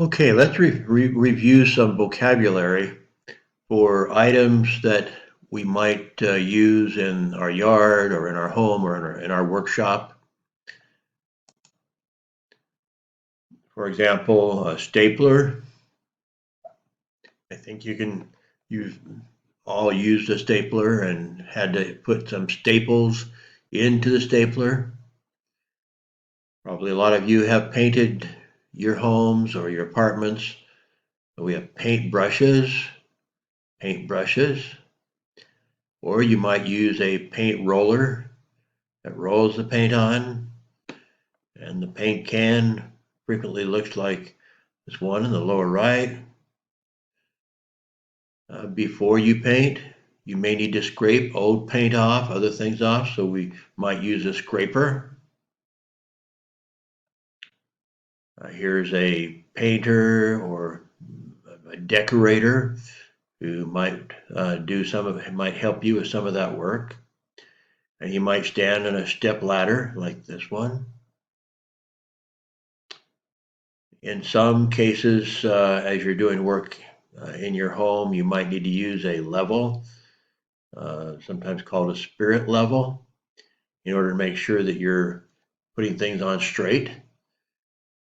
Okay, let's review some vocabulary for items that we might use in our yard or in our home or in our workshop. For example, a stapler. I think you've all used a stapler and had to put some staples into the stapler. Probably a lot of you have painted your homes or your apartments. We have paintbrushes, or you might use a paint roller that rolls the paint on, and the paint can frequently looks like this one in the lower right. Before you paint, you may need to scrape old paint off, other things off, so we might use a scraper. Here's a painter or a decorator who might might help you with some of that work. And you might stand on a step ladder like this one. In some cases, as you're doing work in your home, you might need to use a level, sometimes called a spirit level, in order to make sure that you're putting things on straight.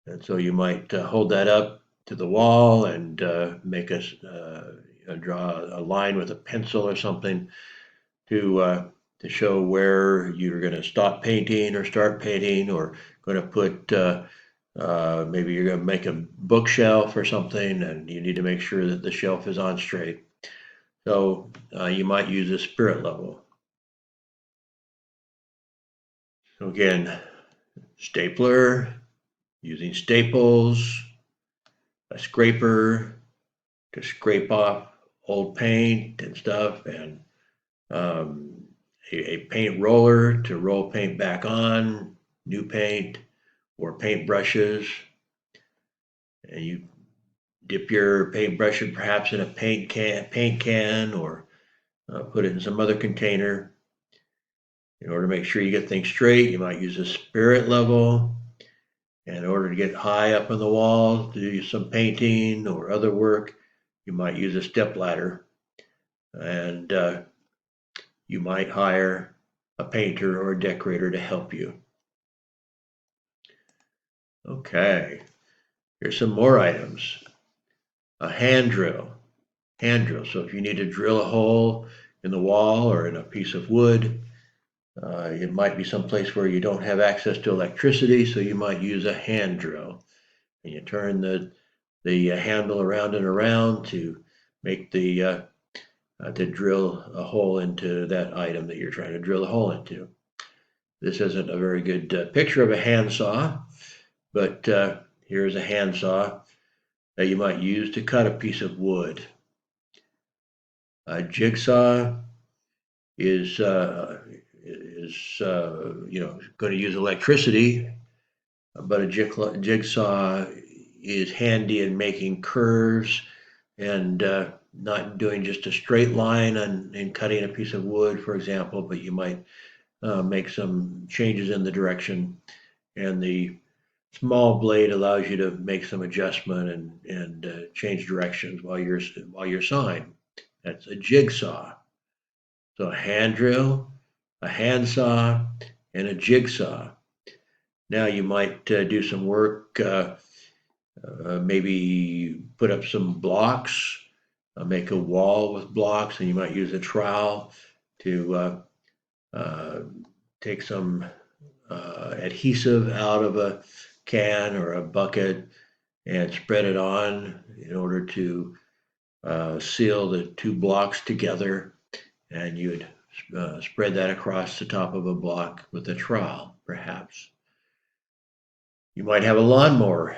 And so you might hold that up to the wall and draw a line with a pencil or something to show where you're going to stop painting or start painting, or going to put maybe you're going to make a bookshelf or something, and you need to make sure that the shelf is on straight. So you might use a spirit level. So again, stapler, using staples, a scraper to scrape off old paint and stuff, and um, a paint roller to roll paint back on, new paint, or paint brushes. And you dip your paintbrush perhaps in a paint can, or put it in some other container. In order to make sure you get things straight, you might use a spirit level. And in order to get high up on the wall, to do some painting or other work, you might use a step ladder. And you might hire a painter or a decorator to help you. Okay, here's some more items. A hand drill. So if you need to drill a hole in the wall or in a piece of wood, it might be someplace where you don't have access to electricity, so you might use a hand drill. And you turn the handle around and around to make to drill a hole into that item that you're trying to drill a hole into. This isn't a very good picture of a handsaw, but here's a handsaw that you might use to cut a piece of wood. A jigsaw is going to use electricity, but a jigsaw is handy in making curves and not doing just a straight line and cutting a piece of wood, for example, but you might make some changes in the direction, and the small blade allows you to make some adjustment and change directions while you're sawing. That's a jigsaw. So a hand drill, a handsaw, and a jigsaw. Now you might do some work, maybe put up some blocks, make a wall with blocks, and you might use a trowel to take some adhesive out of a can or a bucket and spread it on in order to seal the two blocks together. And you'd spread that across the top of a block with a trowel, perhaps. You might have a lawnmower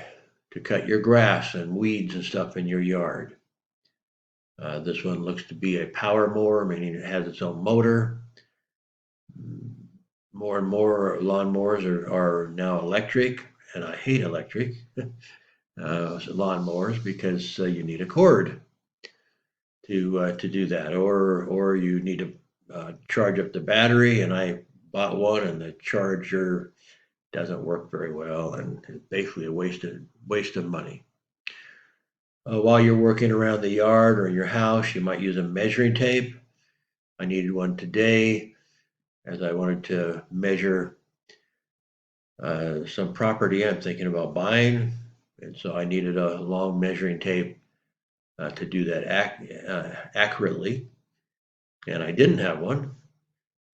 to cut your grass and weeds and stuff in your yard. This one looks to be a power mower, meaning it has its own motor. More and more lawnmowers are now electric, and I hate electric lawnmowers because you need a cord to do that, or you need to charge up the battery. And I bought one, and the charger doesn't work very well, and it's basically a waste of money. While you're working around the yard or your house, you might use a measuring tape. I needed one today as I wanted to measure some property I'm thinking about buying. And so I needed a long measuring tape to do that accurately. And I didn't have one.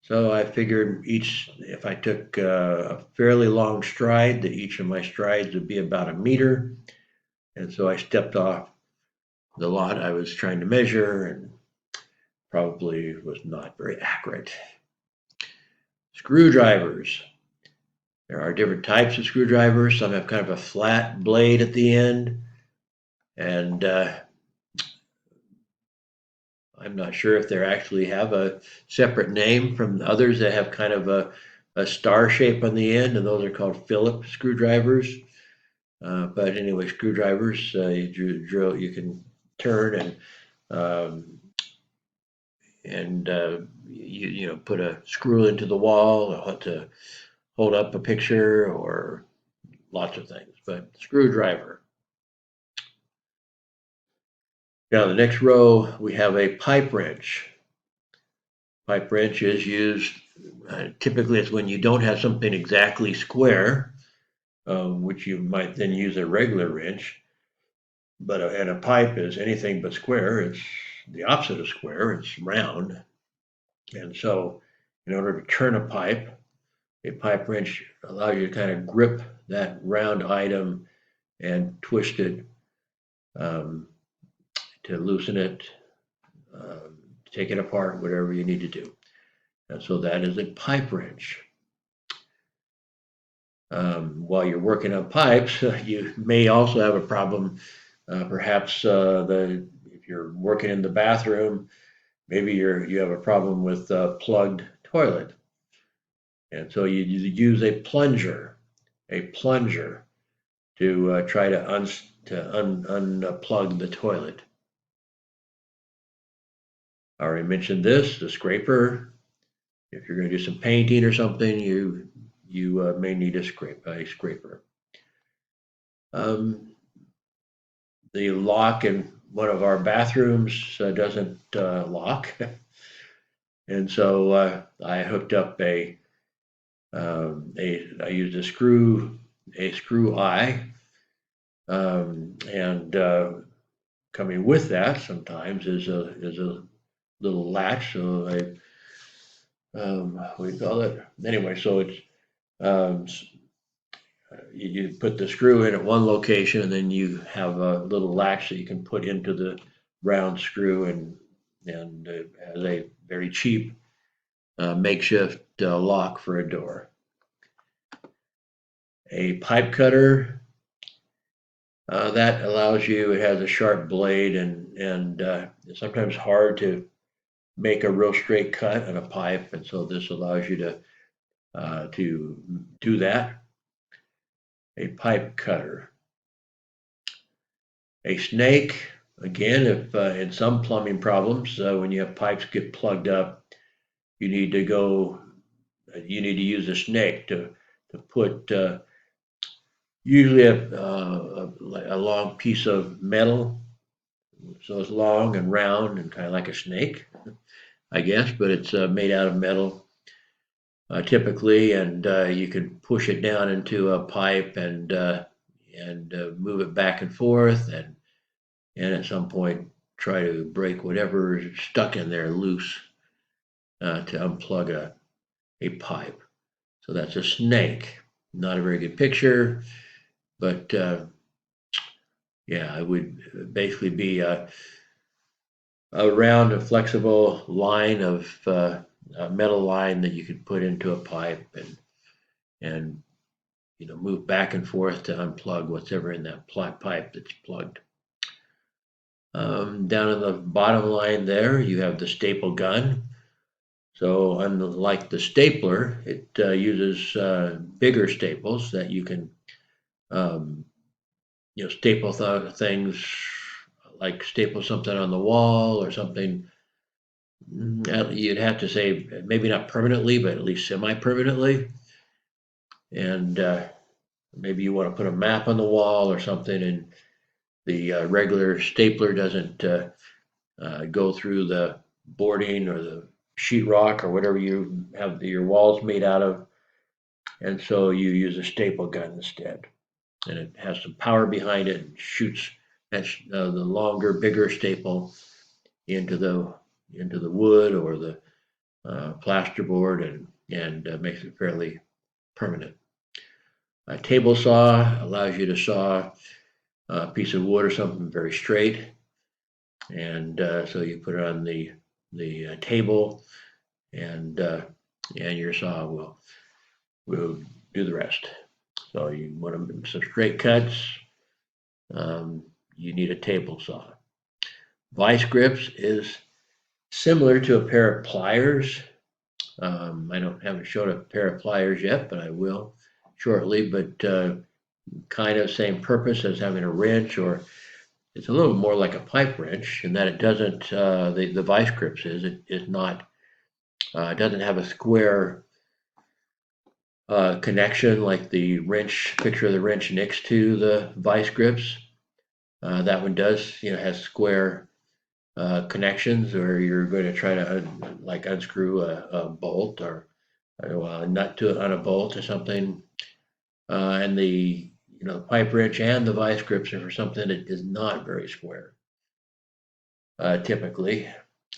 So I figured if I took a fairly long stride, that each of my strides would be about a meter. And so I stepped off the lot I was trying to measure and probably was not very accurate. Screwdrivers. There are different types of screwdrivers. Some have kind of a flat blade at the end. And I'm not sure if they actually have a separate name from others that have kind of a star shape on the end, and those are called Phillips screwdrivers. But anyway, screwdrivers, you can turn and you put a screw into the wall to hold up a picture or lots of things. But screwdriver. Now the next row we have a pipe wrench. Pipe wrench is used typically it's when you don't have something exactly square, which you might then use a regular wrench. And a pipe is anything but square. It's the opposite of square. It's round. And so in order to turn a pipe wrench allows you to kind of grip that round item and twist it to loosen it, take it apart, whatever you need to do. And so that is a pipe wrench. While you're working on pipes, you may also have a problem. Perhaps if you're working in the bathroom, maybe you have a problem with a plugged toilet. And so you use a plunger to try to unplug the toilet. I already mentioned this, the scraper. If you're going to do some painting or something, you may need a scraper. The lock in one of our bathrooms doesn't lock, and so I hooked up I used a screw eye, and coming with that sometimes is a little latch. So what do you call it? Anyway, so it's you put the screw in at one location, and then you have a little latch that you can put into the round screw, and has a very cheap makeshift lock for a door. A pipe cutter that allows you. It has a sharp blade, and it's sometimes hard to make a real straight cut on a pipe, and so this allows you to do that. A pipe cutter. A snake, again, if in some plumbing problems, when you have pipes get plugged up, you need to use a snake to put usually a long piece of metal. So it's long and round and kind of like a snake, I guess, but it's made out of metal. Typically, and you can push it down into a pipe and move it back and forth, and at some point try to break whatever is stuck in there loose to unplug a pipe. So that's a snake. Not a very good picture, but yeah, it would basically be a round and flexible line of a metal line that you could put into a pipe and move back and forth to unplug whatever in that pipe that's plugged. Down in the bottom line there, you have the staple gun. So unlike the stapler, it uses bigger staples that you can staple things, like staple something on the wall or something. You'd have to say maybe not permanently, but at least semi-permanently. And maybe you want to put a map on the wall or something, and The regular stapler doesn't go through the boarding or the sheetrock or whatever you have your walls made out of. And so you use a staple gun instead. And it has some power behind it and shoots the longer, bigger staple into the wood or the plasterboard and makes it fairly permanent. A table saw allows you to saw a piece of wood or something very straight, and so you put it on the table, and your saw will do the rest. So you want some straight cuts. You need a table saw. Vice grips is similar to a pair of pliers. Haven't showed a pair of pliers yet, but I will shortly. But kind of same purpose as having a wrench, or it's a little more like a pipe wrench in that it doesn't. The vice grips is not. It doesn't have a square connection like the wrench. Picture of the wrench next to the vice grips. That one does, has square connections, or you're going to try to unscrew a bolt or a nut to it on a bolt or something. And the pipe wrench and the vice grips are for something that is not very square, typically,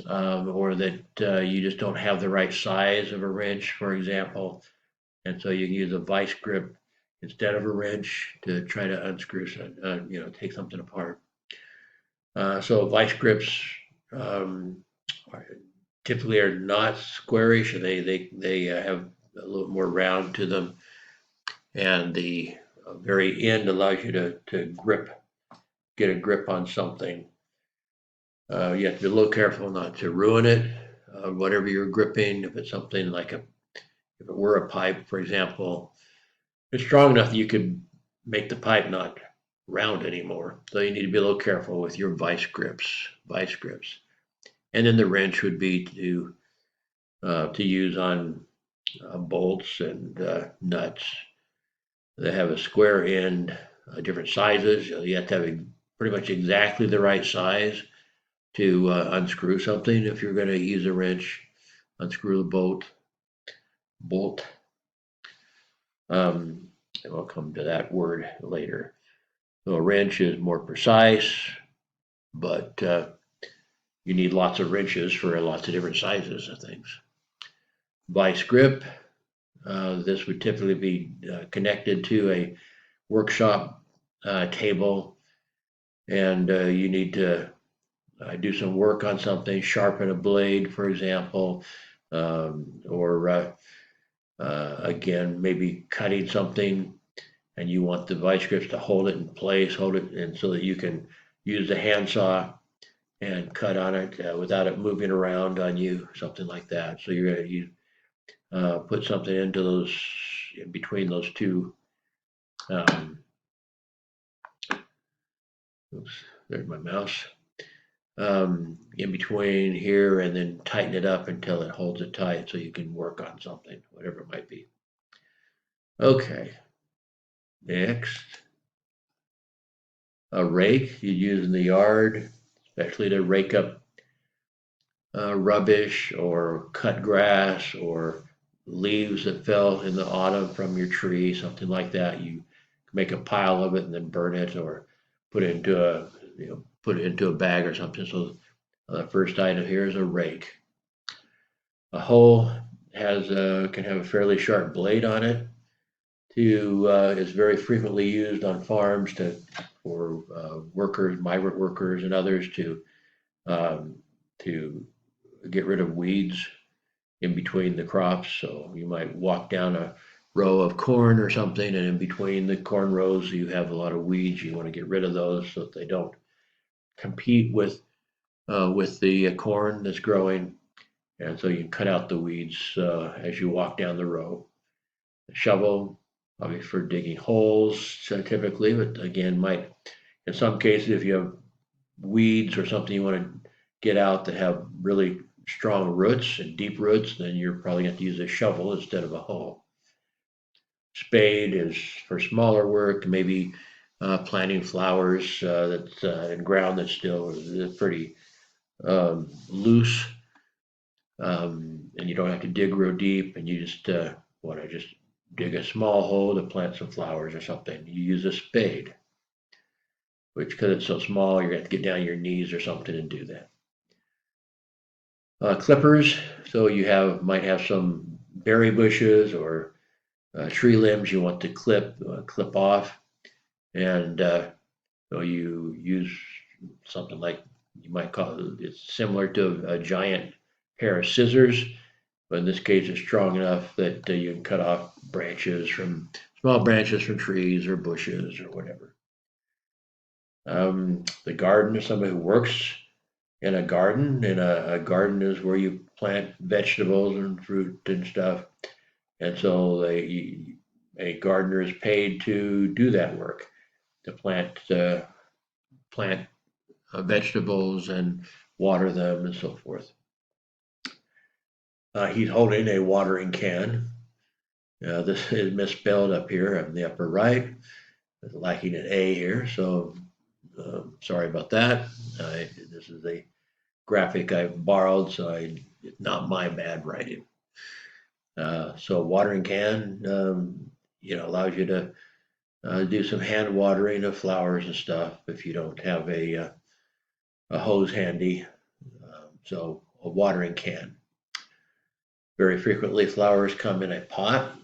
or that you just don't have the right size of a wrench, for example, and so you use a vice grip instead of a wrench to try to unscrew, take something apart. So vice grips typically are not squarish. They have a little more round to them, and the very end allows you to get a grip on something. You have to be a little careful not to ruin it. Whatever you're gripping, if it's something like if it were a pipe, for example, it's strong enough that you could make the pipe not round anymore. So you need to be a little careful with your vice grips. And then the wrench would be to use on bolts and nuts. They have a square end, different sizes. You have to have pretty much exactly the right size to unscrew something. If you're going to use a wrench, unscrew the bolt. And we'll come to that word later. So a wrench is more precise, but you need lots of wrenches for lots of different sizes of things. Vice grip, this would typically be connected to a workshop table, and you need to do some work on something, sharpen a blade, for example, or again, maybe cutting something, and you want the vice grips to hold it in place, and so that you can use the handsaw and cut on it without it moving around on you, something like that. So you're going to put something into those, in between those two. Oops, there's my mouse. In between here, and then tighten it up until it holds it tight so you can work on something, whatever it might be. Okay, next. A rake you use in the yard, especially to rake up rubbish or cut grass or leaves that fell in the autumn from your tree, something like that. You make a pile of it and then burn it, or put it into a bag or something. So the first item here is a rake. A hoe can have a fairly sharp blade on it. Is very frequently used on farms for workers, migrant workers, and others to get rid of weeds in between the crops. So you might walk down a row of corn or something, and in between the corn rows, you have a lot of weeds. You want to get rid of those so that they don't compete with the corn that's growing. And so you can cut out the weeds as you walk down the row. A shovel, probably for digging holes typically, but again, in some cases, if you have weeds or something you want to get out that have really strong roots and deep roots, then you're probably going to use a shovel instead of a hoe. Spade is for smaller work, maybe planting flowers that's in ground that's still pretty loose, and you don't have to dig real deep, and you just want to just dig a small hole to plant some flowers or something. You use a spade, which because it's so small, you're going to have to get down your knees or something and do that. Clippers, so you might have some berry bushes or tree limbs you want to clip off, and so you use something like you might call it's similar to a giant pair of scissors, but in this case, it's strong enough that you can cut off small branches from trees or bushes or whatever. The garden is somebody who works in a garden, and a garden is where you plant vegetables and fruit and stuff. And so a gardener is paid to do that work, to plant vegetables and water them and so forth. He's holding a watering can. This is misspelled up here in the upper right. It's lacking an A here, so sorry about that. This is a graphic I borrowed, so it's not my bad writing. So watering can, allows you to do some hand watering of flowers and stuff if you don't have a hose handy. So a watering can. Very frequently, flowers come in a pot,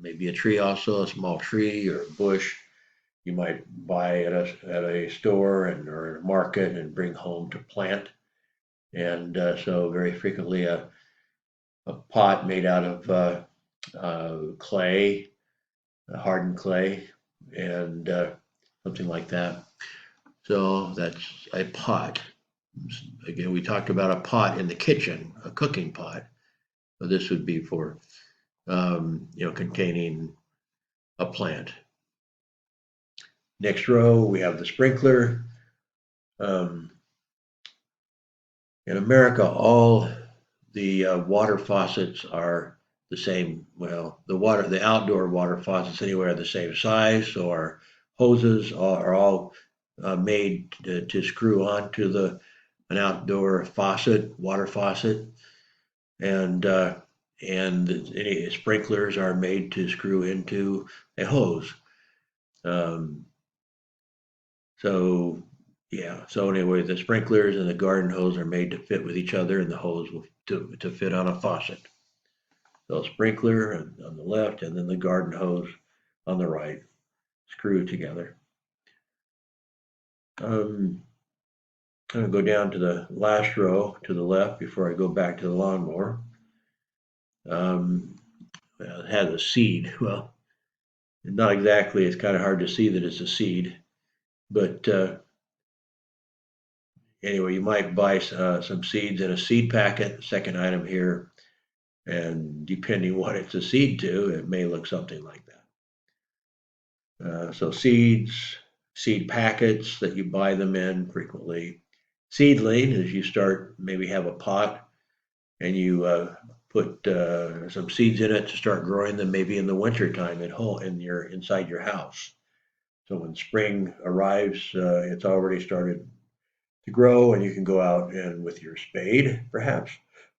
maybe a tree also, a small tree or a bush. You might buy at a store or a market and bring home to plant. And so very frequently a pot made out of clay, hardened clay, and something like that. So that's a pot. Again, we talked about a pot in the kitchen, a cooking pot. So this would be for, containing a plant. Next row, we have the sprinkler. In America, all the water faucets are the same. Well, the outdoor water faucets anyway are the same size. So our hoses are all made to screw onto an outdoor water faucet, and any sprinklers are made to screw into a hose. So yeah. So anyway, the sprinklers and the garden hose are made to fit with each other, and the hose will to fit on a faucet. So sprinkler on the left, and then the garden hose on the right, screw together. I'm going to go down to the last row to the left before I go back to the lawnmower. It has a seed. Well, not exactly. It's kind of hard to see that it's a seed, but anyway, you might buy some seeds in a seed packet. Second item here, and depending what it's a seed to, it may look something like that. So seeds, seed packets that you buy them in frequently. Seedling is you start, maybe have a pot and you put some seeds in it to start growing them maybe in the winter time inside your house. So when spring arrives, it's already started to grow, and you can go out and with your spade, perhaps,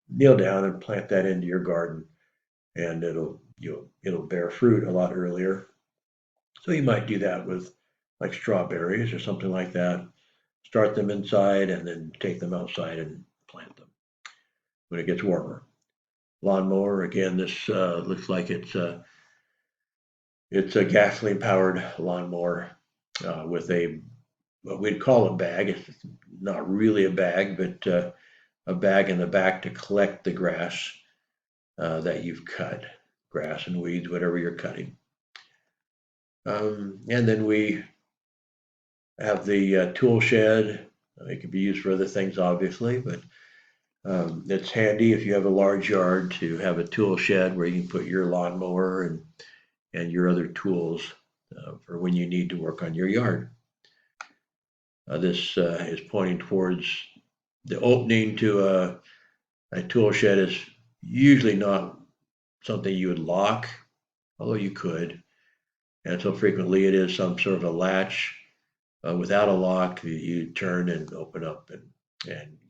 kneel down and plant that into your garden, and it'll bear fruit a lot earlier. So you might do that with like strawberries or something like that. Start them inside and then take them outside and plant them when it gets warmer. Lawnmower, again, this looks like it's a gasoline powered lawnmower with what we'd call a bag. It's not really a bag, but a bag in the back to collect the grass that you've cut, grass and weeds, whatever you're cutting. And then we have the tool shed. It can be used for other things, obviously, but it's handy if you have a large yard to have a tool shed where you can put your lawnmower and your other tools for when you need to work on your yard. This is pointing towards the opening to a tool shed is usually not something you would lock, although you could. And so frequently it is some sort of a latch without a lock. You turn and open up and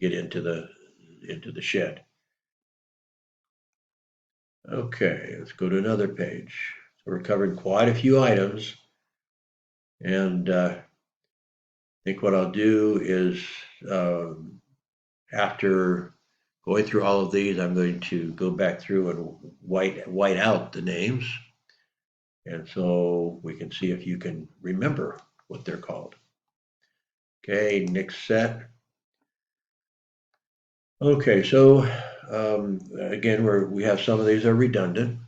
get into the shed. Okay, let's go to another page. So we're covering quite a few items, and I think what I'll do is after going through all of these, I'm going to go back through and white out the names, and so we can see if you can remember what they're called. Okay, next set. Okay, so again, we have some of these are redundant.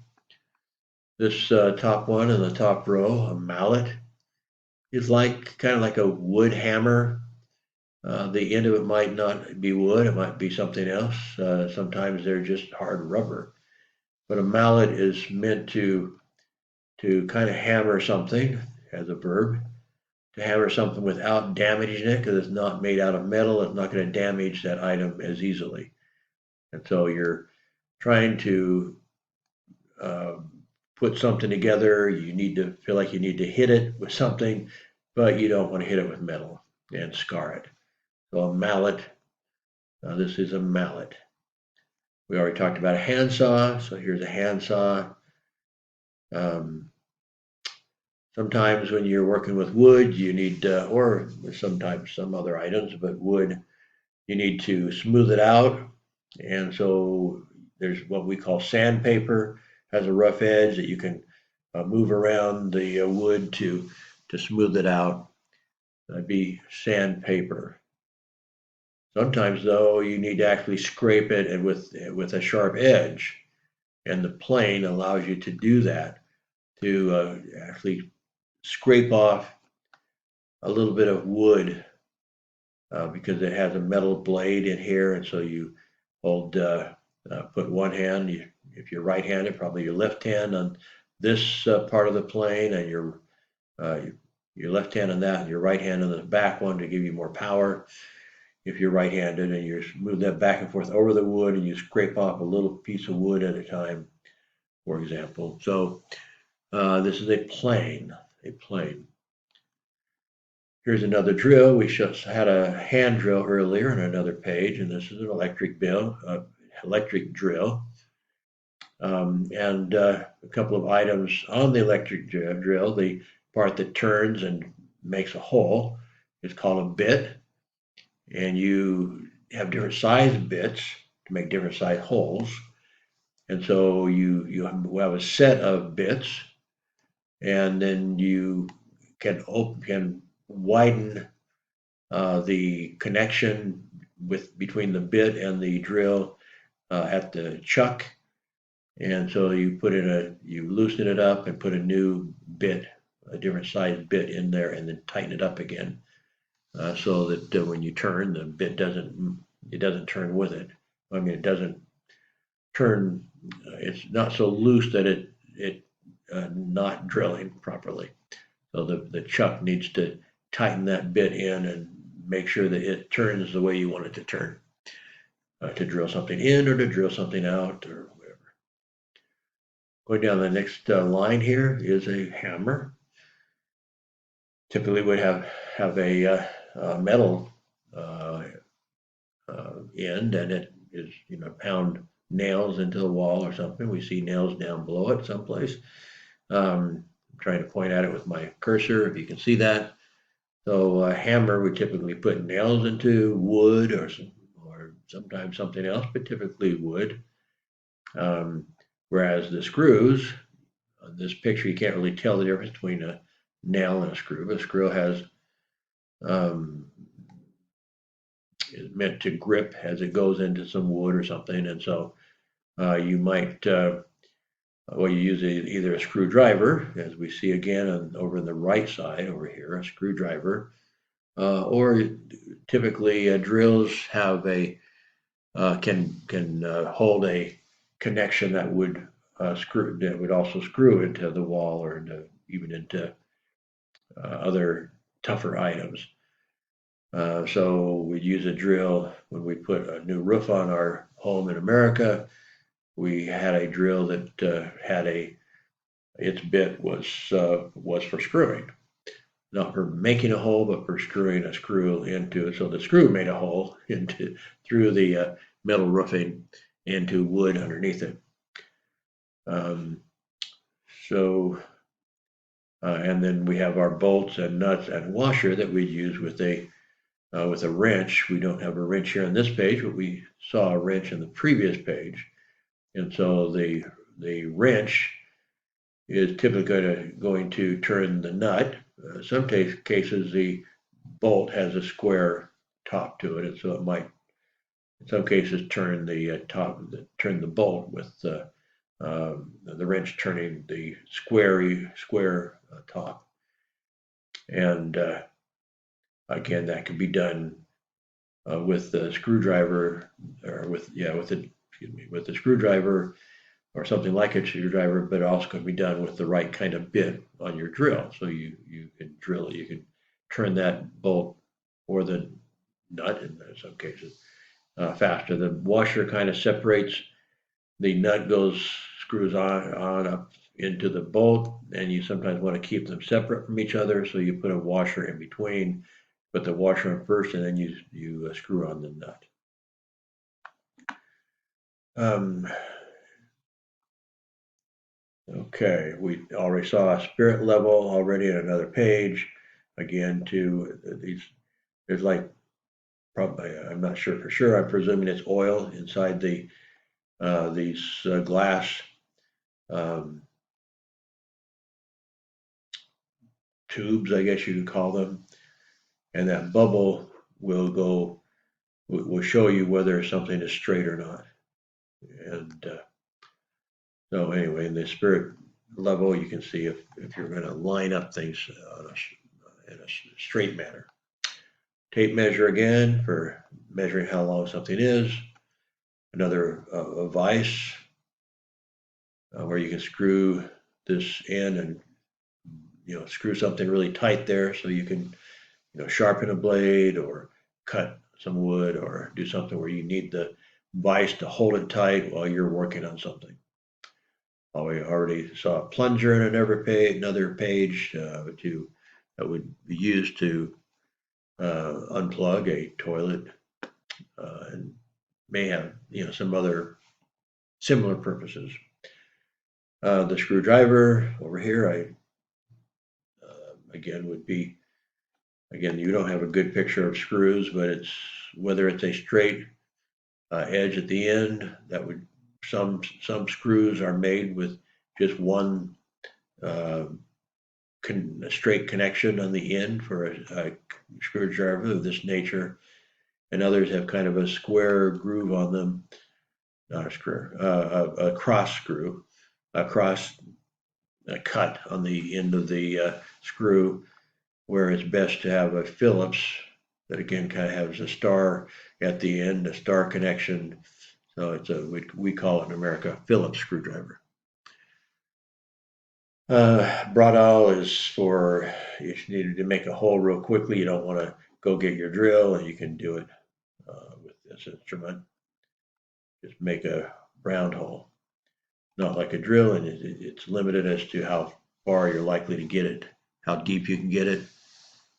This top one in the top row, a mallet, is kind of like a wood hammer. The end of it might not be wood, it might be something else. Sometimes they're just hard rubber. But a mallet is meant to kind of hammer something as a verb, to hammer something without damaging it because it's not made out of metal. It's not going to damage that item as easily. And so you're trying to put something together. You need to feel like you need to hit it with something, but you don't want to hit it with metal and scar it. So a mallet, this is a mallet. We already talked about a handsaw, so here's a handsaw. Sometimes when you're working with wood, you need, or sometimes some other items, but wood, you need to smooth it out. And so there's what we call sandpaper, has a rough edge that you can move around the wood to smooth it out. That'd be sandpaper. Sometimes though, you need to actually scrape it and with a sharp edge, and the plane allows you to do that, to actually scrape off a little bit of wood because it has a metal blade in here, and so you hold put one hand, if you're right-handed, probably your left hand on this part of the plane, and your left hand on that, and your right hand on the back one to give you more power. If you're right-handed, and you move that back and forth over the wood, and you scrape off a little piece of wood at a time, for example. So this is a plane. Here's another drill. We just had a hand drill earlier on another page, and this is an electric drill. And a couple of items on the electric drill. The part that turns and makes a hole is called a bit, and you have different size bits to make different size holes. And so you have a set of bits, and then you can widen the connection between the bit and the drill at the chuck. And so you loosen it up and put a new bit, a different size bit in there, and then tighten it up again, so that when you turn, the bit doesn't turn with it. I mean, it doesn't turn. It's not so loose that it not drilling properly. So the chuck needs to tighten that bit in and make sure that it turns the way you want it to turn, to drill something in or to drill something out or whatever. Going down the next line here is a hammer. Typically would have a metal end, and it is, pound nails into the wall or something. We see nails down below it someplace. I'm trying to point at it with my cursor, if you can see that. So a hammer would typically put nails into wood or sometimes something else, but typically wood. Whereas the screws, on this picture, you can't really tell the difference between a nail and a screw. A screw is meant to grip as it goes into some wood or something, and so you might you use either a screwdriver, as we see again over on the right side over here, a screwdriver, or typically drills have can hold a connection that would also screw into the wall or even into other tougher items. So we'd use a drill when we put a new roof on our home in America. We had a drill that had a its bit was for screwing, not for making a hole, but for screwing a screw into it. So the screw made a hole into through the metal roofing into wood underneath it. Um, so and then we have our bolts and nuts and washer that we use with a wrench. We don't have a wrench here on this page, but we saw a wrench in the previous page. And so the wrench is typically going to turn the nut. Some cases, the bolt has a square top to it, and so it might, in some cases, turn the bolt with the wrench turning the square top. And again, that can be done with the screwdriver, or with the screwdriver or something like a screwdriver, but it also can be done with the right kind of bit on your drill. So you can drill it, you can turn that bolt or the nut in some cases faster. The washer kind of separates, the nut screws on up into the bolt, and you sometimes want to keep them separate from each other, so you put a washer in between, put the washer on first, and then you screw on the nut. Okay, we already saw a spirit level already in another page. Again, there's like, probably, I'm not sure for sure, I'm presuming it's oil inside these glass tubes, I guess you could call them. And that bubble will show you whether something is straight or not. And so anyway, in the spirit level, you can see if you're going to line up things in a straight manner. Tape measure again for measuring how long something is. Another vise where you can screw this in and screw something really tight there, so you can sharpen a blade or cut some wood or do something where you need the vise to hold it tight while you're working on something. We already saw a plunger in another page that would be used to unplug a toilet and may have some other similar purposes. The screwdriver over here, again, you don't have a good picture of screws, but whether it's a straight edge at the end, some screws are made with just one straight connection on the end for a screwdriver of this nature, and others have kind of a square groove on them, not a square, a cross screw, a cut on the end of the screw, where it's best to have a Phillips that again kind of has a star at the end, a star connection. So we call it in America Phillips screwdriver. Bradall is for if you needed to make a hole real quickly, you don't want to go get your drill, and you can do it with this instrument. Just make a round hole, not like a drill, and it's limited as to how far you're likely to get it, how deep you can get it.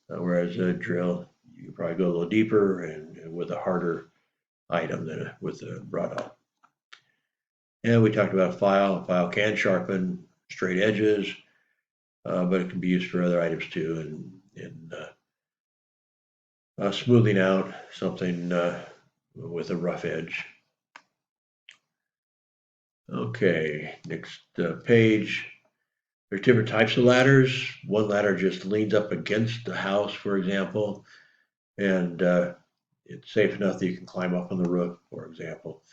Whereas a drill, you can probably go a little deeper and with a harder item than with a Bradall. And we talked about a file. A file can sharpen straight edges, but it can be used for other items too, and smoothing out something with a rough edge. Okay, next page. There's different types of ladders. One ladder just leans up against the house, for example, and it's safe enough that you can climb up on the roof, for example.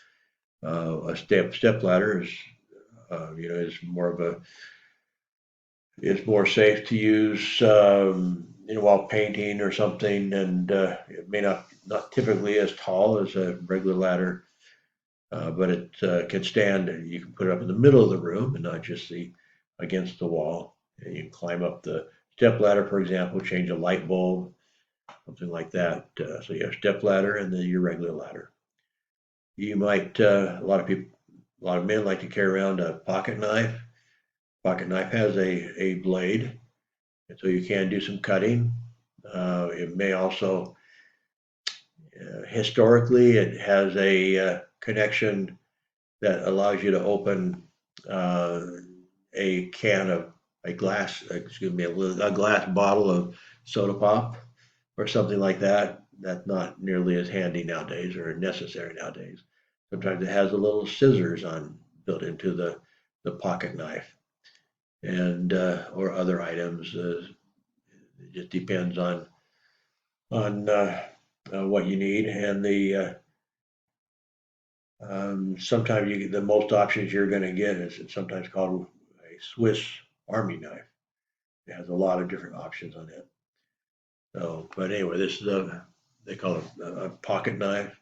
A step ladder is it's more safe to use while painting or something, and it may not typically as tall as a regular ladder, but it can stand, and you can put it up in the middle of the room and not just against the wall. And you can climb up the step ladder, for example, change a light bulb, something like that. So you have step ladder and then your regular ladder. You might a lot of men like to carry around a pocket knife. Pocket knife has a blade, and so you can do some cutting. It may also, historically, it has a connection that allows you to open a can of a glass, excuse me, a glass bottle of soda pop or something like that. That's not nearly as handy nowadays or necessary nowadays. Sometimes it has a little scissors on built into the pocket knife and or other items. It just depends on what you need and the sometimes the most options you're going to get is it's sometimes called a Swiss Army knife. It has a lot of different options on it. So, but anyway, this is they call it a pocket knife.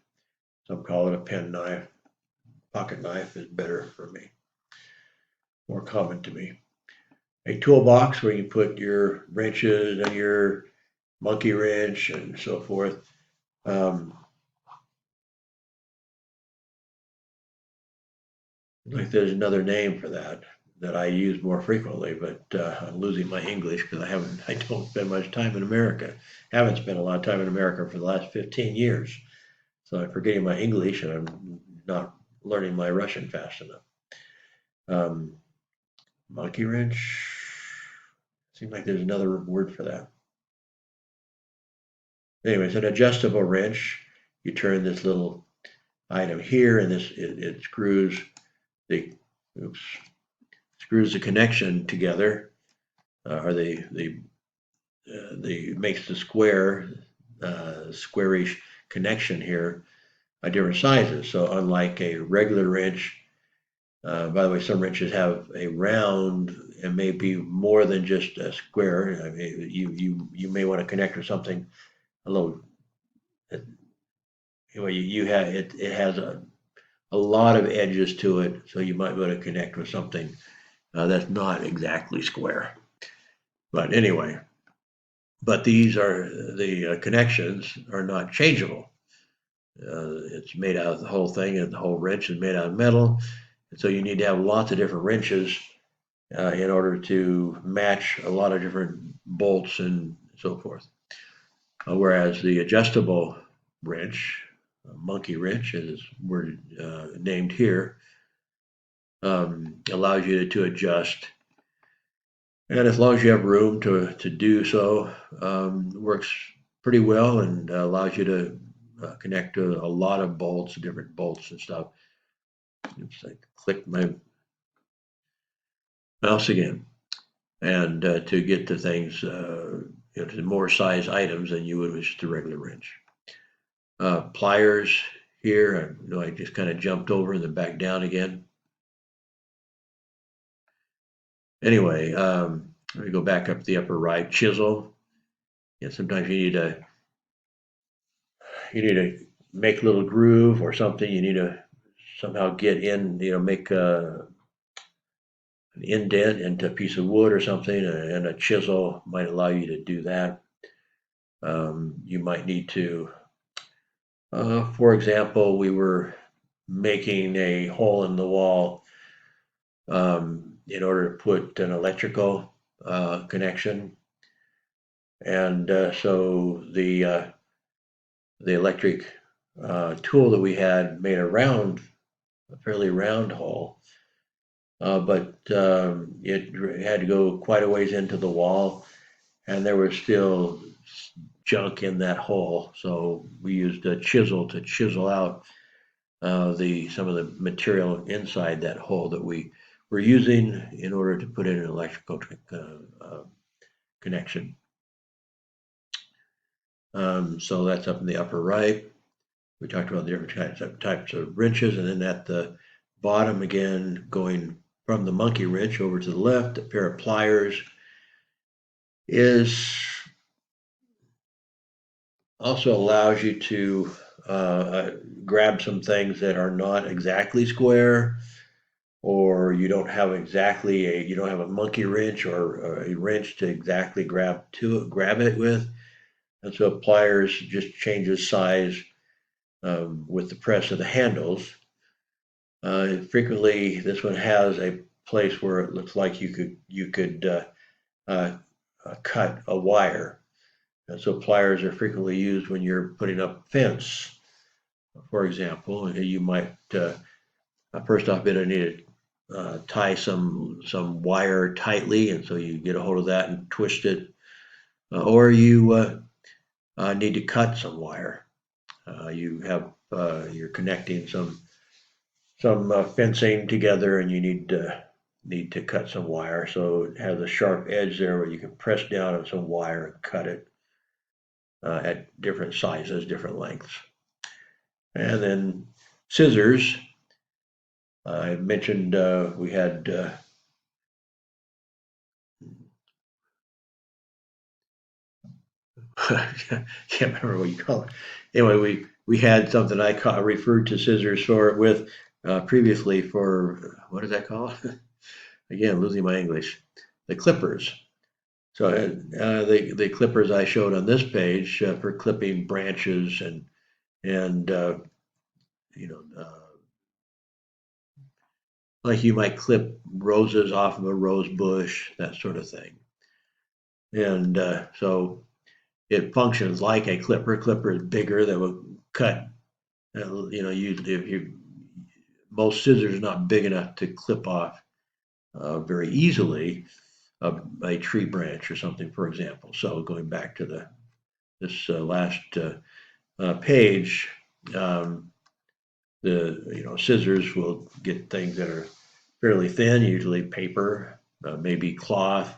Some call it a pen knife. Pocket knife is better for me, more common to me. A toolbox where you put your wrenches and your monkey wrench and so forth. Um, like there's another name for that I use more frequently, but I'm losing my English because I don't spend much time in America. Haven't spent a lot of time in America for the last 15 years. So I'm forgetting my English and I'm not learning my Russian fast enough. Um, monkey wrench. Seems like there's another word for that. Anyways, an adjustable wrench. You turn this little item here, and it screws the oops screws the connection together, or the makes the squarish connection here by different sizes. So unlike a regular wrench, by the way, some wrenches have a round and may be more than just a square. I mean, you may want to connect with something a little. Anyway, you have it. It has a lot of edges to it, so you might be able to connect with something that's not exactly square. But anyway, but these are the connections are not changeable. It's made out of the whole thing, and the whole wrench is made out of metal. And so you need to have lots of different wrenches in order to match a lot of different bolts and so forth. Whereas the adjustable wrench, monkey wrench, as we're named here, allows you to adjust. And as long as you have room to do so, works pretty well and allows you to connect to a lot of bolts, different bolts and stuff. Oops, I clicked my mouse again. And to get to things, to more size items than you would with just a regular wrench. Pliers here, I know I just kind of jumped over and then back down again. Anyway, let me go back up to the upper right. Chisel. Yeah, sometimes you need to make a little groove or something. You need to somehow get in, make an indent into a piece of wood or something, and a chisel might allow you to do that. You might need to, for example, we were making a hole in the wall in order to put an electrical connection, and so the electric tool that we had made a fairly round hole, but it had to go quite a ways into the wall, and there was still junk in that hole. So we used a chisel to chisel out some of the material inside that hole that we were using in order to put in an electrical connection. So that's up in the upper right. We talked about the different types of wrenches, and then at the bottom again, going from the monkey wrench over to the left, a pair of pliers is also allows you to grab some things that are not exactly square, or you don't have a monkey wrench or a wrench to exactly grab it with, and so pliers just changes size with the press of the handles. Frequently, this one has a place where it looks like you could cut a wire. And so pliers are frequently used when you're putting up a fence, for example. You might first off, I need to tie some wire tightly, and so you get a hold of that and twist it, or you need to cut some wire. You're connecting some fencing together, and you need to cut some wire. So it has a sharp edge there where you can press down on some wire and cut it at different sizes, different lengths. And then scissors. I mentioned we had can't remember what you call it. Anyway, we had something I referred to scissors for with previously for what is that called? Again, losing my English. The clippers. So the clippers I showed on this page for clipping branches and you know like you might clip roses off of a rose bush, that sort of thing. And so it functions like a clipper. Clipper is bigger that will cut. Usually if you most scissors are not big enough to clip off very easily a tree branch or something, for example. So going back to this last page, the scissors will get things that are fairly thin, usually paper, maybe cloth,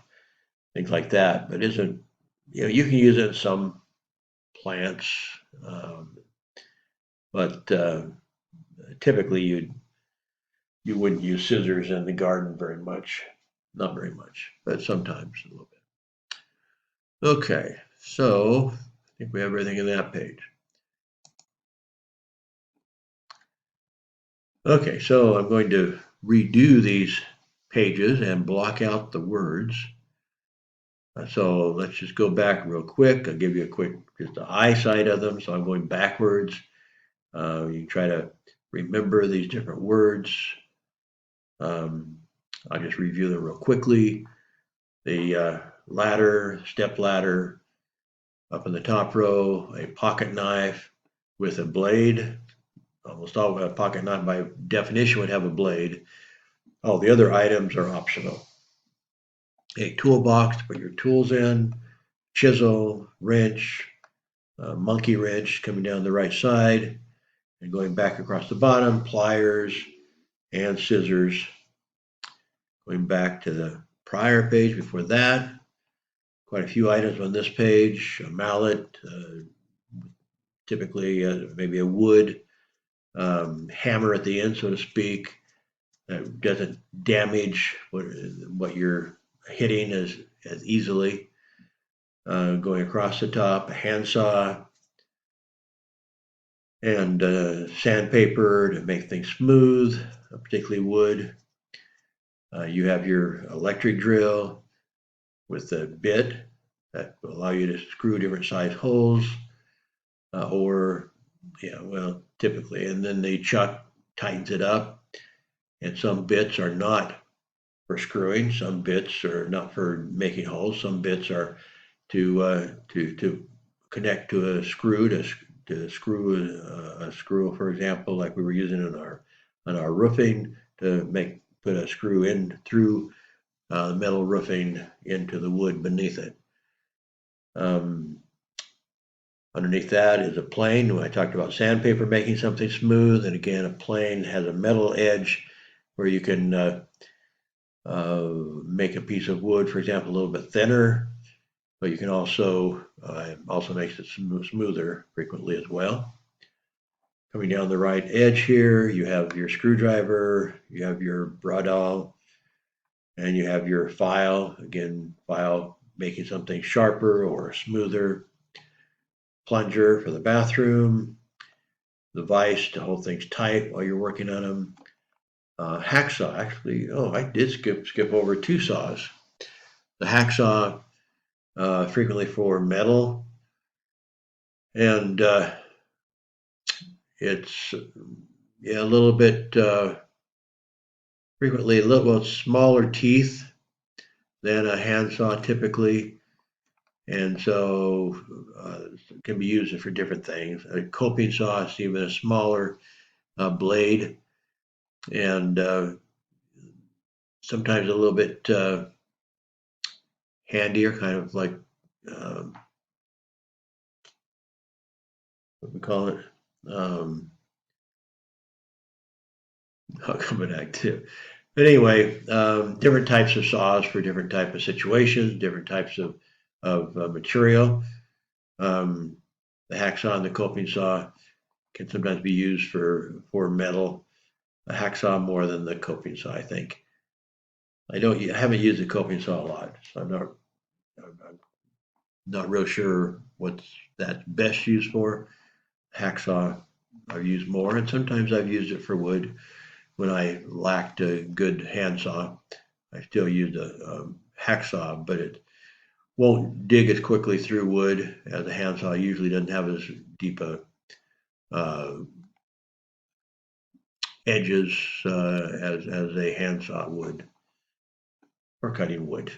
things like that. But isn't you can use it in some plants, but typically you wouldn't use scissors in the garden very much, not very much, but sometimes a little bit. Okay, so I think we have everything in that page. Okay, so I'm going to redo these pages and block out the words. So let's just go back real quick. I'll give you a quick, just the eyesight of them. So I'm going backwards. You can try to remember these different words. I'll just review them real quickly. The ladder, step ladder, up in the top row, a pocket knife with a blade. Almost all a pocket knife by definition would have a blade. All the other items are optional. A toolbox to put your tools in, chisel, wrench, monkey wrench coming down the right side, and going back across the bottom, pliers and scissors. Going back to the prior page before that, quite a few items on this page. A mallet, typically maybe a wood hammer at the end, so to speak, that doesn't damage what you're hitting as easily. Going across the top, a handsaw, and sandpaper to make things smooth, particularly wood. You have your electric drill with a bit that will allow you to screw different size holes, typically, and then the chuck tightens it up. And some bits are not for screwing, some bits are not for making holes, some bits are to connect to a screw to screw a screw, for example, like we were using on our roofing to put a screw in through the metal roofing into the wood beneath it. Underneath that is a plane. When I talked about sandpaper making something smooth, and again, a plane has a metal edge where you can make a piece of wood, for example, a little bit thinner, but you can also makes it smoother frequently as well. Coming down the right edge here, you have your screwdriver, you have your bradawl, and you have your file. Again, file making something sharper or smoother. Plunger for the bathroom, the vise to hold things tight while you're working on them. Hacksaw, actually, I did skip over two saws. The hacksaw, frequently for metal, and it's a little bit frequently a little smaller teeth than a handsaw typically, and so it can be used for different things. A coping saw is even a smaller blade, and sometimes a little bit handier, kind of like what we call it. I'll come back to. But anyway, different types of saws for different type of situations, different types of material. The hacksaw and the coping saw can sometimes be used for metal. A hacksaw more than the coping saw, I think. I haven't used the coping saw a lot, so I'm not real sure what's that best used for. Hacksaw I've used more, and sometimes I've used it for wood when I lacked a good handsaw. I still used a hacksaw, but it won't dig as quickly through wood as a handsaw. It usually doesn't have as deep edges as a handsaw would for cutting wood.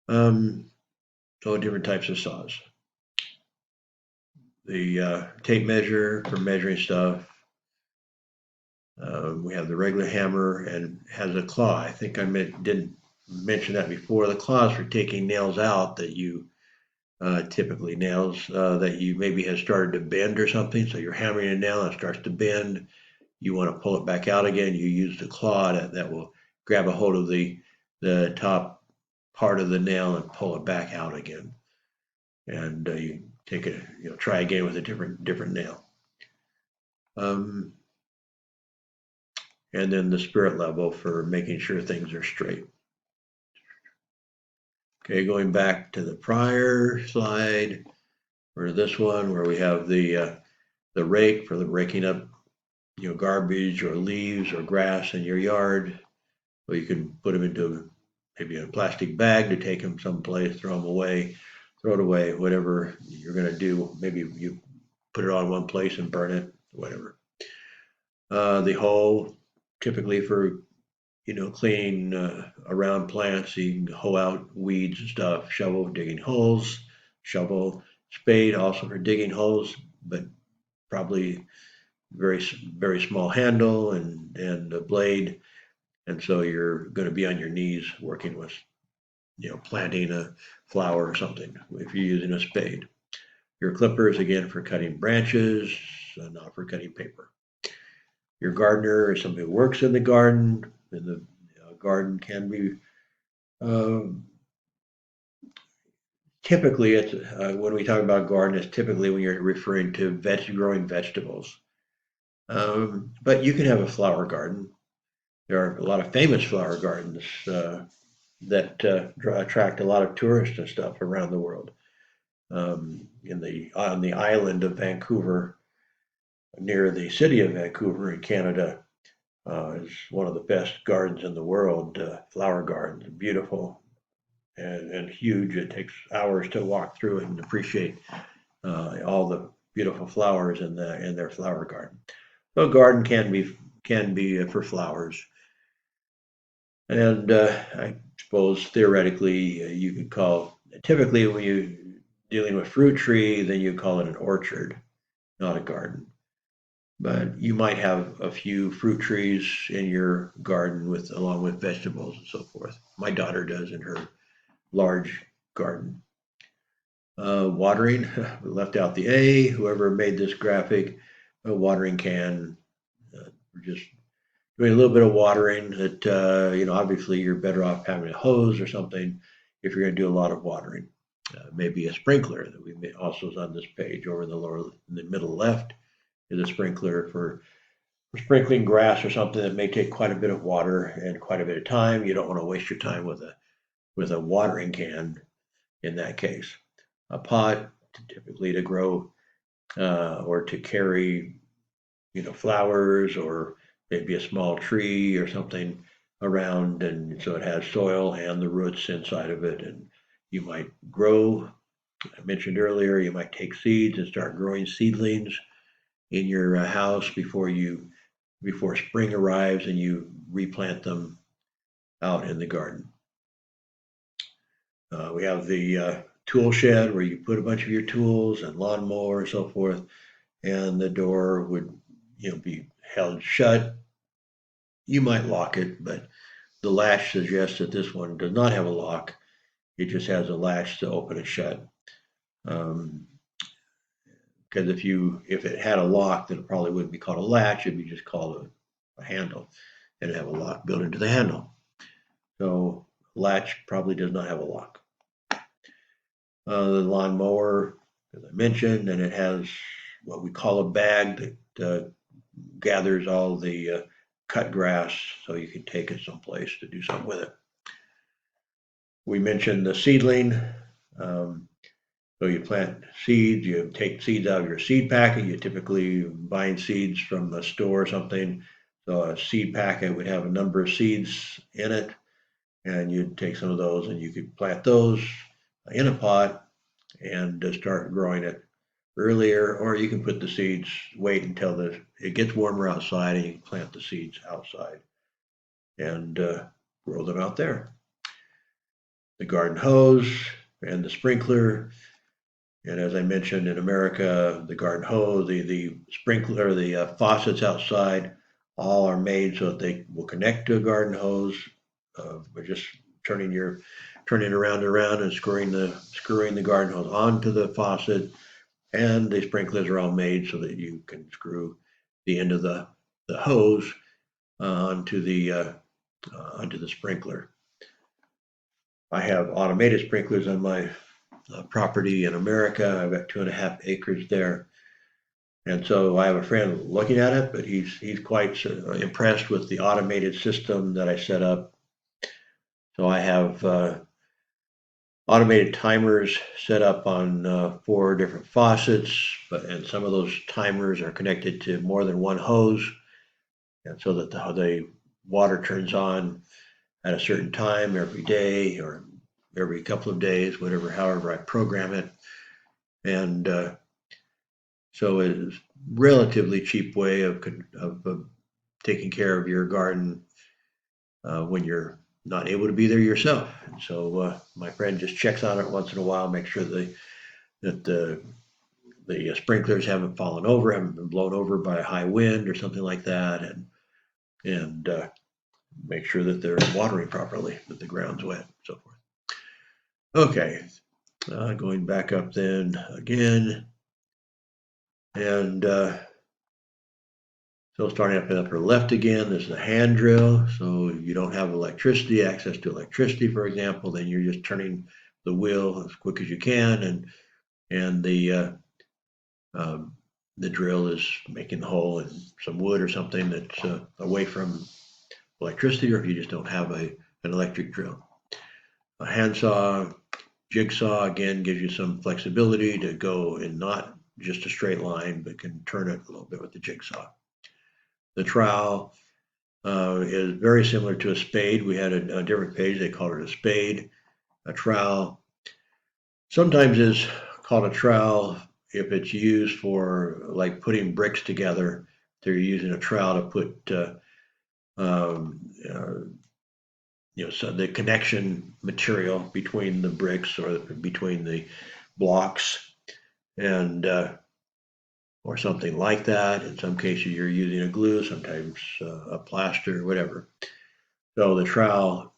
So different types of saws. The tape measure for measuring stuff. We have the regular hammer and has a claw. I think I didn't mention that before. The claws for taking nails out that you typically nails that you maybe has started to bend or something. So you're hammering a nail and it starts to bend. You want to pull it back out again. You use the claw that will grab a hold of the top part of the nail and pull it back out again. And you take it, try again with a different nail. And then the spirit level for making sure things are straight. Okay, going back to the prior slide, or this one where we have the rake for the raking up, garbage or leaves or grass in your yard. Or you can put them into maybe a plastic bag to take them someplace, throw it away, whatever you're going to do. Maybe you put it on one place and burn it, whatever. The hoe, typically for cleaning around plants, so you can hoe out weeds and stuff. Shovel, digging holes. Shovel, spade, also for digging holes, but probably very very small handle and a blade, and so you're going to be on your knees working with planting a flower or something if you're using a spade. Your clippers again for cutting branches, not for cutting paper. Your gardener is somebody who works in the garden, and the garden can be typically it's when we talk about garden, it's typically when you're referring to growing vegetables. But you can have a flower garden. There are a lot of famous flower gardens that attract a lot of tourists and stuff around the world. On the island of Vancouver, near the city of Vancouver in Canada, is one of the best gardens in the world. Flower gardens, beautiful and huge. It takes hours to walk through it and appreciate all the beautiful flowers in their flower garden. So a garden can be for flowers. And I suppose theoretically you could typically when you're dealing with fruit tree, then you call it an orchard, not a garden. But you might have a few fruit trees in your garden along with vegetables and so forth. My daughter does in her large garden. Watering, we left out the A. Whoever made this graphic, a watering can. We're just doing a little bit of watering that, obviously you're better off having a hose or something if you're going to do a lot of watering. Maybe a sprinkler that we also is on this page over in the middle left is a sprinkler for sprinkling grass or something that may take quite a bit of water and quite a bit of time. You don't want to waste your time with a watering can in that case. A pot typically to grow or to carry, flowers or maybe a small tree or something around, and so it has soil and the roots inside of it, and you might grow. I mentioned earlier, you might take seeds and start growing seedlings in your house before you before spring arrives and you replant them out in the garden. We have the tool shed where you put a bunch of your tools and lawnmower and so forth, and the door would, be held shut. You might lock it, but the latch suggests that this one does not have a lock. It just has a latch to open and shut. Because if it had a lock, then it probably wouldn't be called a latch. It'd be just called a handle, and have a lock built into the handle. So latch probably does not have a lock. The lawnmower, as I mentioned, and it has what we call a bag that gathers all the cut grass, so you can take it someplace to do something with it. We mentioned the seedling. So you plant seeds, you take seeds out of your seed packet. You typically buying seeds from a store or something. So a seed packet would have a number of seeds in it, and you'd take some of those and you could plant those in a pot and start growing it earlier, or you can put the seeds, wait until it gets warmer outside, and you can plant the seeds outside and grow them out there. The garden hose and the sprinkler. And as I mentioned, in America, the garden hose, the sprinkler, the faucets outside, all are made so that they will connect to a garden hose. By just turning around and around and screwing the garden hose onto the faucet. And the sprinklers are all made so that you can screw the end of the hose onto the sprinkler. I have automated sprinklers on my property in America. I've got 2.5 acres there. And so I have a friend looking at it, but he's quite impressed with the automated system that I set up. So I have automated timers set up on 4 different faucets, and some of those timers are connected to more than one hose, and so that the water turns on at a certain time every day or every couple of days, however I program it. And so it's a relatively cheap way of taking care of your garden when you're not able to be there yourself. And so my friend just checks on it once in a while, make sure that the sprinklers haven't fallen over, haven't been blown over by a high wind or something like that, and make sure that they're watering properly, that the ground's wet, and so forth. Okay, going back up then again, and so starting up in the upper left again, there's the hand drill. So you don't have access to electricity, for example, then you're just turning the wheel as quick as you can, and the drill is making the hole in some wood or something that's away from electricity, or if you just don't have an electric drill. A handsaw, jigsaw, again, gives you some flexibility to go in not just a straight line, but can turn it a little bit with the jigsaw. The trowel is very similar to a spade. We had a different page, they called it a spade. A trowel sometimes is called a trowel if it's used for like putting bricks together. They're using a trowel to put so the connection material between the bricks or between the blocks, and or something like that. In some cases, you're using a glue, sometimes a plaster, whatever. So the trowel,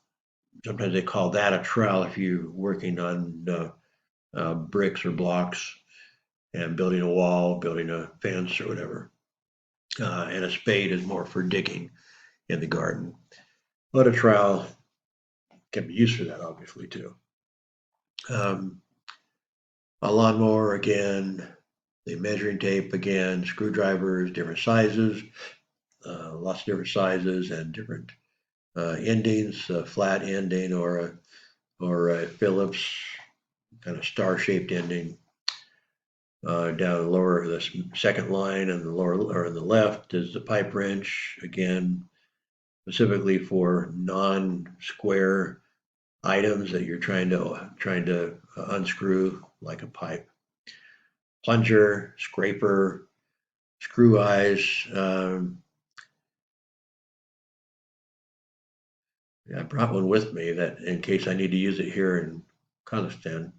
sometimes they call that a trowel if you're working on bricks or blocks and building a wall, building a fence or whatever. And a spade is more for digging in the garden. But a trowel can be used for that, obviously, too. A lawnmower, again, the measuring tape, again, screwdrivers, different sizes, lots of different sizes and different endings, a flat ending or a Phillips kind of star-shaped ending. Down lower, the second line and the lower or on the left is the pipe wrench, again, specifically for non-square items that you're trying to unscrew, like a pipe. Plunger, scraper, screw eyes, I brought one with me that in case I need to use it here in Kazakhstan.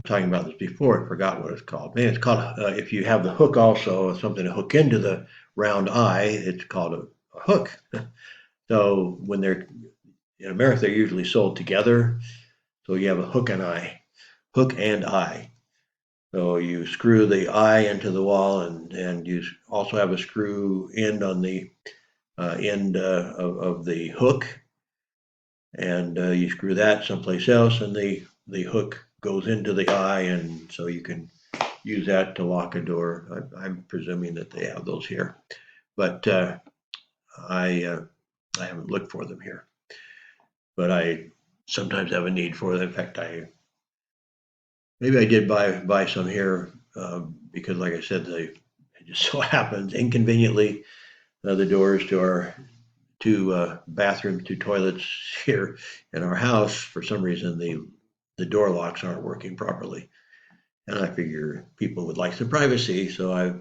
Talking about this before, I forgot what it's called. Man, it's called, if you have the hook also, something to hook into the round eye, it's called a hook. So when they're in America, they're usually sold together. So you have a hook and eye. So you screw the eye into the wall, and you also have a screw end on the end of the hook, and you screw that someplace else, and the hook goes into the eye, and so you can use that to lock a door. I'm presuming that they have those here, but I haven't looked for them here. But I sometimes have a need for them. In fact, maybe I did buy some here because, like I said, it just so happens inconveniently the doors to our two bathrooms, two toilets here in our house, for some reason the door locks aren't working properly. And I figure people would like some privacy, so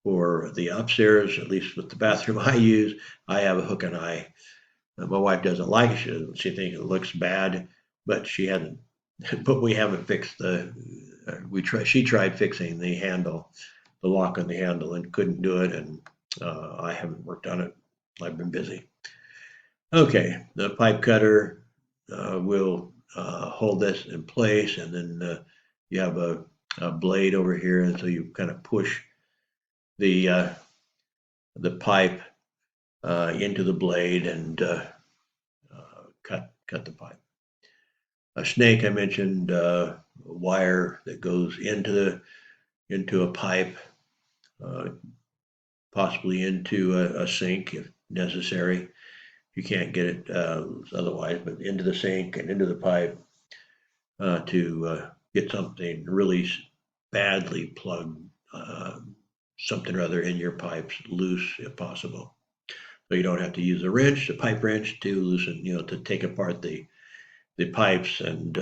for the upstairs, at least with the bathroom I use, I have a hook and eye. My wife doesn't like it. She thinks it looks bad, but she hadn't. But we haven't fixed she tried fixing the handle, the lock on the handle, and couldn't do it. And I haven't worked on it. I've been busy. Okay, the pipe cutter will hold this in place, and then you have a blade over here, and so you kind of push the pipe into the blade and cut the pipe. A snake, I mentioned, a wire that goes into a pipe, possibly into a sink if necessary. You can't get it otherwise, but into the sink and into the pipe to get something really badly plugged, something or other in your pipes loose if possible. So you don't have to use a pipe wrench to loosen, to take apart the pipes, and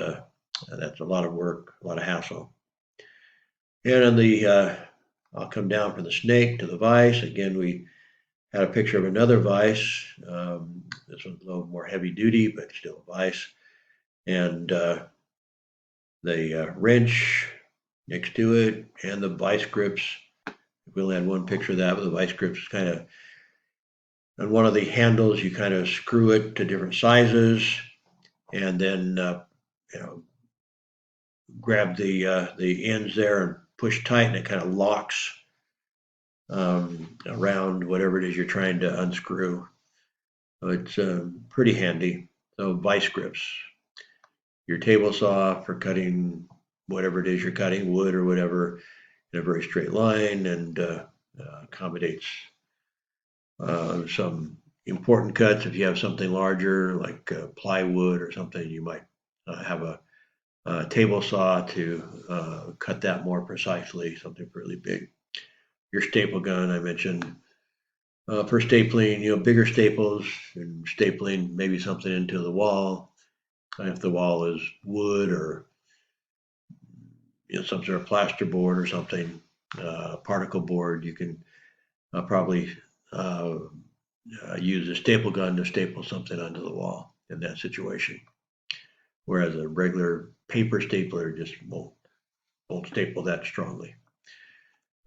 that's a lot of work, a lot of hassle. And on I'll come down from the snake to the vise. Again, we had a picture of another vise. This one's a little more heavy duty, but still a vise. And the wrench next to it, and the vice grips. We only had one picture of that, but the vice grips is kind of on one of the handles. You kind of screw it to different sizes, and then grab the ends there and push tight, and it kind of locks around whatever it is you're trying to unscrew. So it's pretty handy. So vice grips, your table saw for cutting whatever it is you're cutting, wood or whatever, in a very straight line, and accommodates some important cuts. If you have something larger like plywood or something, you might have a table saw to cut that more precisely, something really big. Your staple gun, I mentioned, for stapling, bigger staples and stapling maybe something into the wall. If the wall is wood or some sort of plasterboard or something, particle board, you can probably use a staple gun to staple something onto the wall in that situation. Whereas a regular paper stapler just won't staple that strongly.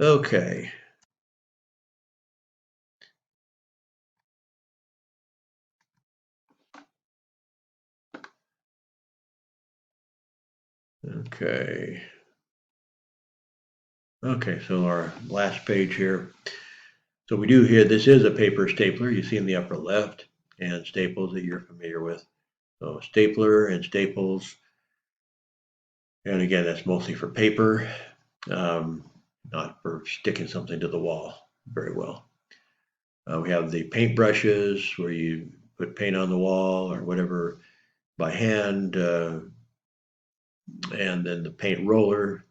Okay. Okay. Okay, so our last page here. So we do here, this is a paper stapler you see in the upper left, and staples that you're familiar with. So stapler and staples. And again, that's mostly for paper, not for sticking something to the wall very well. We have the paint brushes where you put paint on the wall or whatever by hand, and then the paint roller,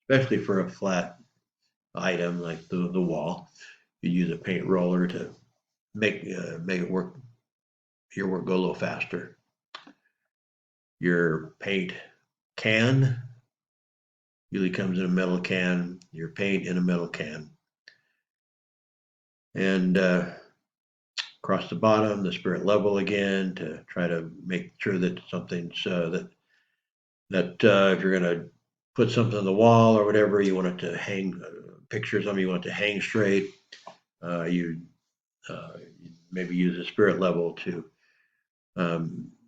especially for a flat item like the wall. You use a paint roller to make it work, your work go a little faster. Your paint can usually comes in a metal can, your paint in a metal can. And across the bottom, the spirit level again, to try to make sure that something's if you're going to put something on the wall or whatever, you want it to hang, picture something you want it to hang straight. You maybe use a spirit level to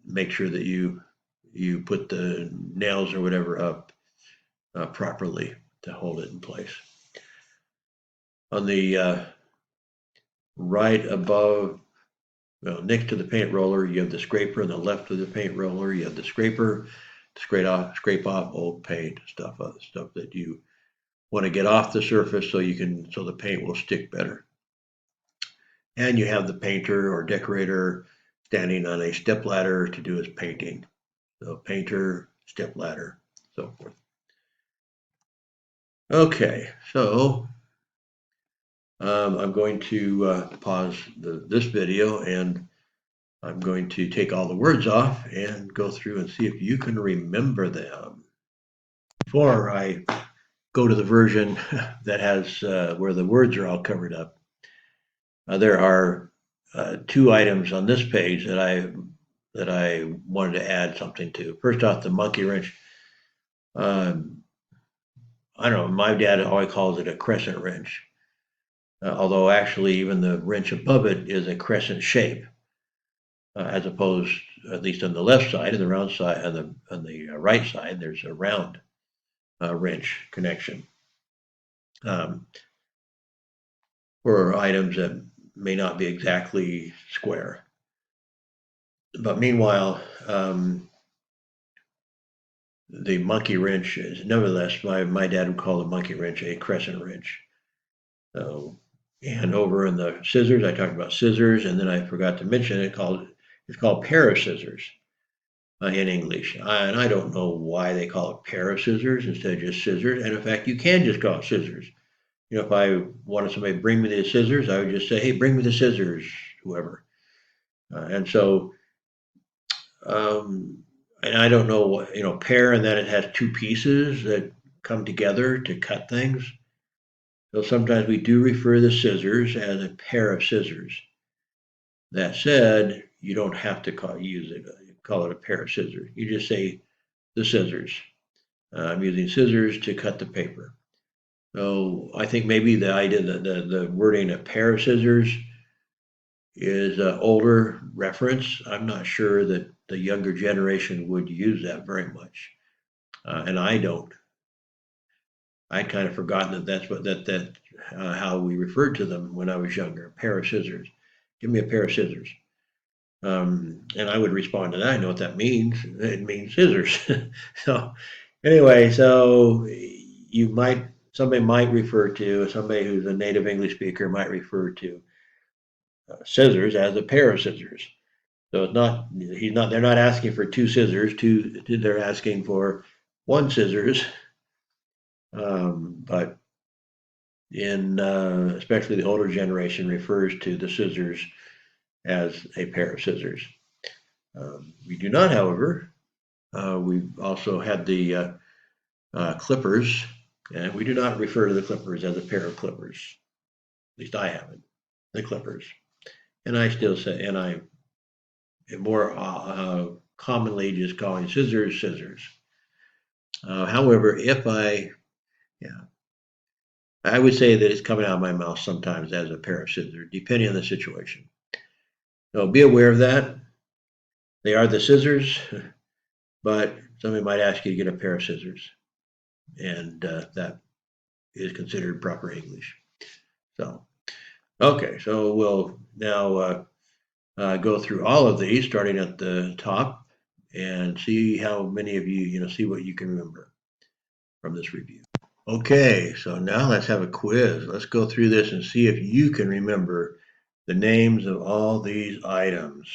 make sure that you put the nails or whatever up properly to hold it in place. On the right above, well, next to the paint roller, you have the scraper. On the left of the paint roller, you have the scraper to scrape off old paint, stuff that you want to get off the surface so the paint will stick better. And you have the painter or decorator standing on a step ladder to do his painting. So painter, step ladder, so forth. Okay, so I'm going to pause this video, and I'm going to take all the words off and go through and see if you can remember them. Before I go to the version that has where the words are all covered up, there are 2 items on this page that I wanted to add something to. First off, the monkey wrench. I don't know, my dad always calls it a crescent wrench. Although actually even the wrench above it is a crescent shape, as opposed, at least on the left side, and the round side, on the right side, there's a round wrench connection for items that may not be exactly square. But meanwhile, the monkey wrench is nevertheless, my dad would call the monkey wrench a crescent wrench. So, and over in the scissors, I talked about scissors, and then I forgot to mention it's called pair of scissors in English. And I don't know why they call it pair of scissors instead of just scissors. And in fact, you can just call it scissors. You know, if I wanted somebody to bring me the scissors, I would just say, hey, bring me the scissors, whoever. And so, and I don't know what, pair, and then it has 2 pieces that come together to cut things. So sometimes we do refer to the scissors as a pair of scissors. That said, you don't have to call it a pair of scissors. You just say the scissors. I'm using scissors to cut the paper. So I think maybe the idea that the wording a pair of scissors is an older reference. I'm not sure that the younger generation would use that very much, and I don't. I'd kind of forgotten that's what how we referred to them when I was younger. A pair of scissors. Give me a pair of scissors. And I would respond to that. I know what that means. It means scissors. So anyway, so somebody who's a native English speaker might refer to scissors as a pair of scissors. So they're not asking for 2 scissors, they're asking for 1 scissors. But especially the older generation refers to the scissors as a pair of scissors. We do not, however, we've also had the clippers, and we do not refer to the clippers as a pair of clippers. At least I haven't. The clippers. And I still say, and I am more commonly just calling scissors, scissors. However, I would say that it's coming out of my mouth sometimes as a pair of scissors, depending on the situation. So be aware of that. They are the scissors, but somebody might ask you to get a pair of scissors, and that is considered proper English. So, okay, so we'll now go through all of these, starting at the top, and see how many of you, see what you can remember from this review. Okay, so now let's have a quiz. Let's go through this and see if you can remember the names of all these items.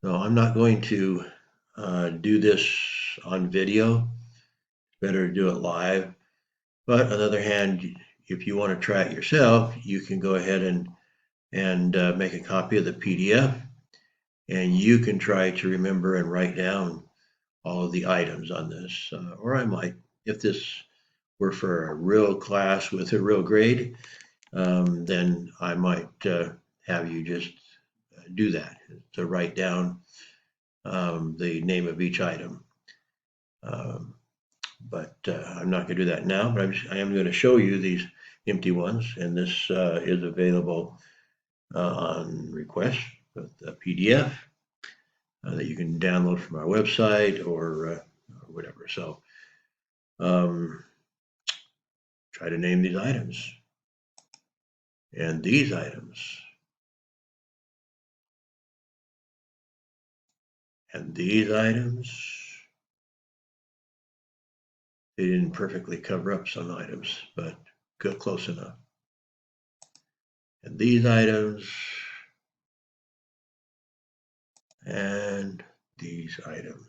So I'm not going to do this on video. It's better to do it live. But on the other hand, if you want to try it yourself, you can go ahead and make a copy of the PDF, and you can try to remember and write down all of the items on this. Or I might, if this were for a real class with a real grade, then I might have you just do that, to write down the name of each item. But I'm not going to do that now, but I am going to show you these empty ones, and this is available on request with a PDF that you can download from our website or whatever. So try to name these items and these items and these items. They didn't perfectly cover up some items, but good, close enough. And these items and these items.